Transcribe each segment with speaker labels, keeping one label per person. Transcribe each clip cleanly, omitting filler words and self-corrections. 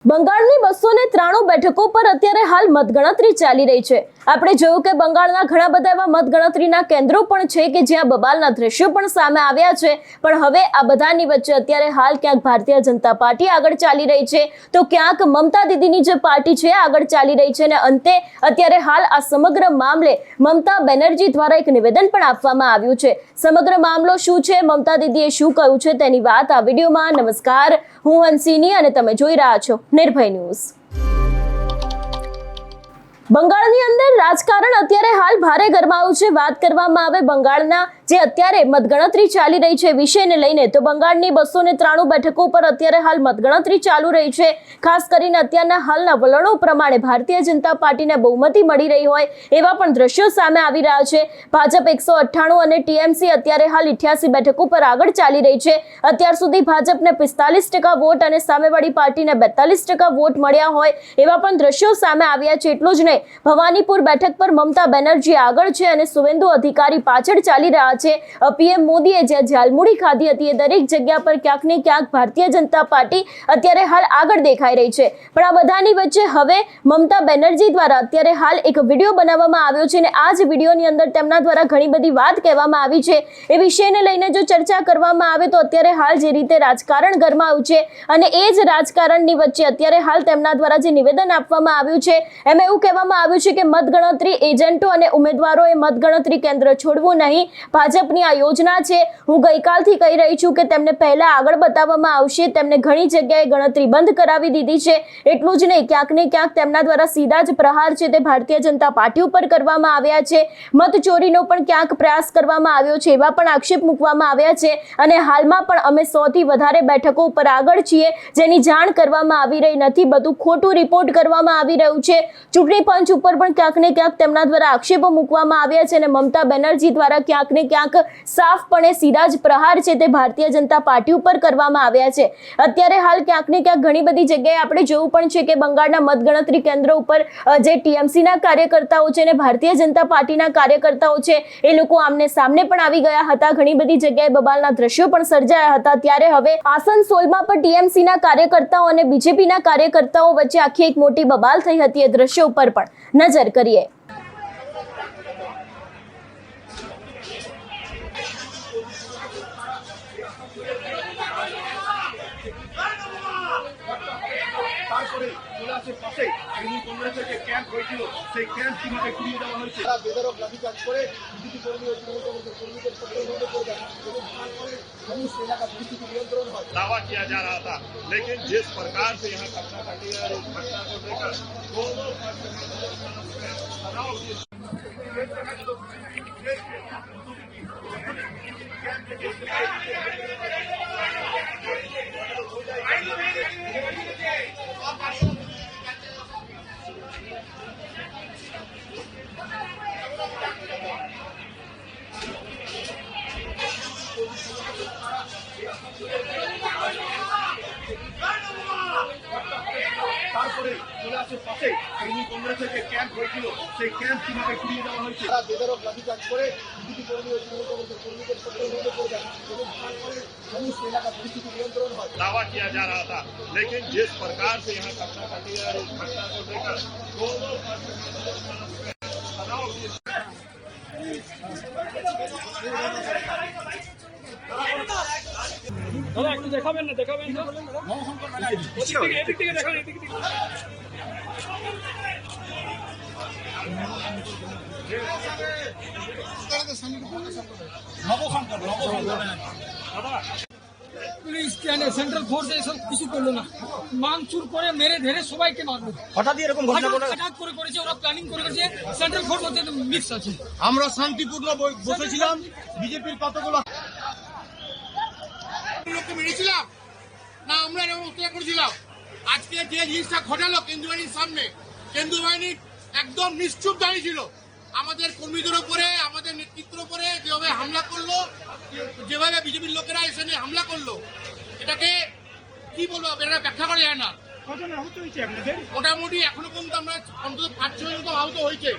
Speaker 1: બંગાળની 293 બેઠકો પર અત્યારે હાલ મતગણતરી ચાલી રહી છે। આપણે જોયું કે બંગાળના ઘણા બધા એવા મતગણતરીના કેન્દ્રો પણ છે કે જ્યાં બબાલના દ્રશ્યો પણ સામે આવ્યા છે। પણ હવે આ બધાની વચ્ચે અત્યારે હાલ ક્યાંક ભારતીય જનતા પાર્ટી આગળ ચાલી રહી છે તો ક્યાંક મમતા દીદીની જે પાર્ટી છે આગળ ચાલી રહી છે। અને અંતે અત્યારે હાલ આ સમગ્ર મામલે મમતા બેનર્જી દ્વારા એક નિવેદન પણ આપવામાં આવ્યું છે। સમગ્ર મામલો શું છે, મમતા દીદીએ શું કહ્યું છે તેની વાત આ વિડીયોમાં। નમસ્કાર, હું હંસિની અને તમે જોઈ રહ્યા છો નિર્ભય ન્યૂઝ। બંગાળની અંદર રાજકારણ અત્યારે હાલ ભારે ગરમાયું છે। વાત કરવામાં આવે બંગાળના જે અત્યારે મતગણતરી ચાલી રહી છે વિષયને લઈને તો બંગાળની 293 બેઠકો પર અત્યારે હાલ મતગણતરી ચાલુ રહી છે। ખાસ કરીને અત્યારના હાલના વલણો પ્રમાણે ભારતીય જનતા પાર્ટીને બહુમતી મળી રહી હોય એવા પણ દ્રશ્યો સામે આવી રહ્યા છે। ભાજપ 198 અને ટીએમસી અત્યારે હાલ 88 બેઠકો પર આગળ ચાલી રહી છે। અત્યાર સુધી ભાજપને 45% વોટ અને સામેવાળી પાર્ટીને 42% વોટ મળ્યા હોય એવા પણ દ્રશ્યો સામે આવ્યા છે। એટલું જ નહીં, ભવાનીપુર બેઠક પર મમતા બેનર્જી આગળ છે અને સુવેન્દુ અધિકારી પાછળ ચાલી રહ્યા છે। પીએમ મોદીએ જે ઝાલમુડી ખાધી હતી એ દરેક જગ્યા પર ક્યાંક ને ક્યાંક ભારતીય જનતા પાર્ટી અત્યારે હાલ આગળ દેખાઈ રહી છે। પણ આ બધાની વચ્ચે હવે મમતા બેનર્જી દ્વારા અત્યારે હાલ એક વિડીયો બનાવવામાં આવ્યો છે અને આ જ વિડીયોની અંદર તેમના દ્વારા ઘણી બધી વાત કહેવામાં આવી છે। એ વિષયને લઈને જો ચર્ચા કરવામાં આવે તો અત્યારે હાલ જે રીતે રાજકારણ ગરમાયું છે અને એ જ રાજકારણની વચ્ચે અત્યારે હાલ તેમના દ્વારા જે નિવેદન આપવામાં આવ્યું છે એમાં એવું કહેવામાં આવ્યું છે કે મતગણતરી એજન્ટો અને ઉમેદવારોએ મતગણતરી કેન્દ્ર છોડવું નહીં। ભાજપની આ યોજના છે। હું ગઈકાલથી કહી રહી છું કે તેમને પહેલા આગળ બતાવવામાં આવશે। તેમને ઘણી જગ્યાએ ગણતરી બંધ કરાવી દીધી છે। એટલું જ નહીં, ક્યાંક ને ક્યાંક તેમના દ્વારા સીધા જ પ્રહાર છે તે ભારતીય જનતા પાર્ટી ઉપર કરવામાં આવ્યા છે। મત ચોરીનો પણ ક્યાંક પ્રયાસ કરવામાં આવ્યો છે એવા પણ આક્ષેપ મૂકવામાં આવ્યા છે। અને હાલમાં પણ અમે 100 થી વધારે બેઠકો ઉપર આગળ છીએ જેની જાણ કરવામાં આવી રહી નથી, બધું ખોટું રિપોર્ટ કરવામાં આવી રહ્યું છે। ચૂંટણી પંચ ઉપર પણ ક્યાંક ને ક્યાંક તેમના દ્વારા આક્ષેપો મૂકવામાં આવ્યા છે અને મમતા બેનર્જી દ્વારા ક્યાંક ને ક્યાંક સાફપણે સીધા જ પ્રહાર છે તે ભારતીય જનતા પાર્ટી ઉપર કરવામાં આવ્યા છે। અત્યારે હાલ ક્યાંક ને ક્યાંક ઘણી બધી જગ્યાએ આપણે જોયું પણ છે કે બંગાળના મતગણતરી કેન્દ્ર ઉપર જે ટીએમસીના કાર્યકર્તાઓ છે અને ભારતીય જનતા પાર્ટીના કાર્યકર્તાઓ છે એ લોકો આમને સામને પણ આવી ગયા હતા। ઘણી બધી જગ્યાએ બબાલના દ્રશ્યો પણ સર્જાયા હતા। ત્યારે હવે આસનસોલમાં પણ ટીએમસીના કાર્યકર્તાઓ અને બીજેપીના કાર્યકર્તાઓ વચ્ચે આખી એક મોટી બબાલ થઈ હતી। એ દ્રશ્યો ઉપર પણ નજર કરીએ।
Speaker 2: दावा किया जा रहा था, लेकिन जिस प्रकार से यहाँ घटना घटी है उस घटना को लेकर दोनों কংগ্রেসের ক্যাম্প হয়েছিল সেই ক্যাম্প কিভাবে ফিরিয়ে দেওয়া হয়েছে বেদরক লাঠিচার্জ করে বিজেপি কর্মী কর্মীদের दावा किया जा रहा था, लेकिन जिस प्रकार से यहाँ घटना घटी है उस घटना को लेकर दोनों
Speaker 3: দাদা একটু দেখাবেন না এদিক থেকে দেখাবেন এদিক থেকে
Speaker 4: পুলিশ কেন সেন্ট্রাল ফোর্স এসব কিছু করলো না, মাংচুর করে মেরে ধরে সবাইকে মারলো।
Speaker 5: হঠাৎ এরকম ঘটনা
Speaker 4: হঠাৎ করে করেছে, ওরা প্ল্যানিং করে করেছে। সেন্ট্রাল ফোর্স হচ্ছে মিক্স আছে।
Speaker 5: আমরা শান্তিপূর্ণ বসেছিলাম, বিজেপির কতগুলো
Speaker 6: লোককে মেরেছিলাম না, আমরা ব্যবস্থা করেছিলাম। আজকে যে জিনিসটা ঘটালো কেন্দ্রীয় বাহিনীর সামনে, কেন্দ্রীয় বাহিনী একদম নিশ্চুপ দাঁড়িয়েছিল। আমাদের কর্মীদের উপরে, আমাদের নেতৃত্বের উপরে যেভাবে হামলা করলো, যেভাবে বিজেপির লোকেরা এসে হামলা করলো, এটাকে কি বলবো, এটা ব্যাখ্যা করা যায় না। মোটামুটি এখনো পর্যন্ত আমরা অন্তত 5-6 জন আহত হয়েছে।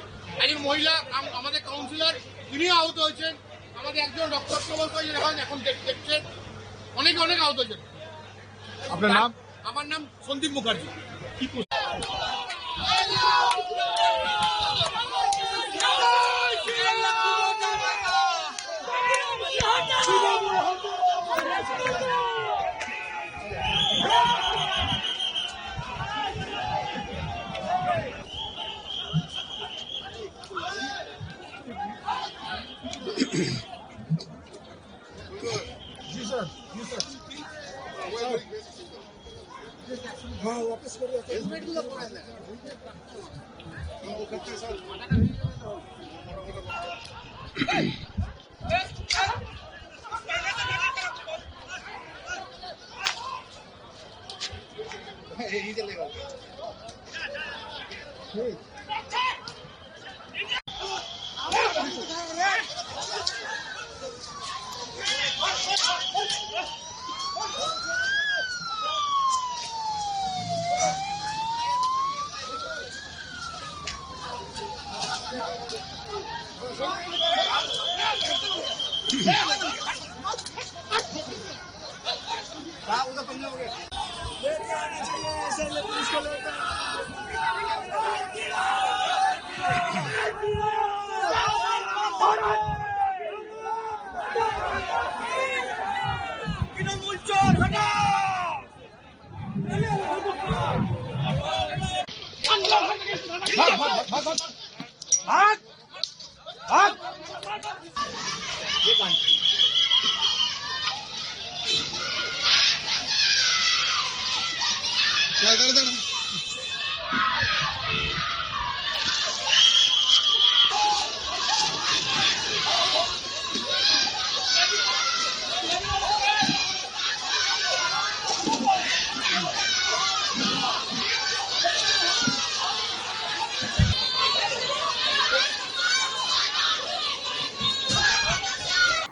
Speaker 6: একজন মহিলা আমাদের কাউন্সিলর তিনিও আহত হয়েছেন। আমাদের একজন রক্তস্রাব এখন দেখছেন, অনেক আহত হয়েছেন।
Speaker 5: আপনার নাম?
Speaker 6: আমার নাম সন্দীপ মুখার্জি।
Speaker 5: কি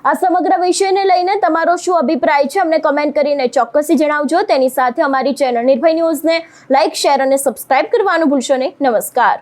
Speaker 1: આ સમગ્ર વિષયને લઈને તમારો શું અભિપ્રાય છે અમને કમેન્ટ કરીને ચોક્કસથી જણાવજો. તેની સાથે અમારી ચેનલ નિર્ભય ન્યૂઝને લાઇક, શેર અને સબસ્ક્રાઇબ કરવાનું ભૂલશો નહીં. નમસ્કાર.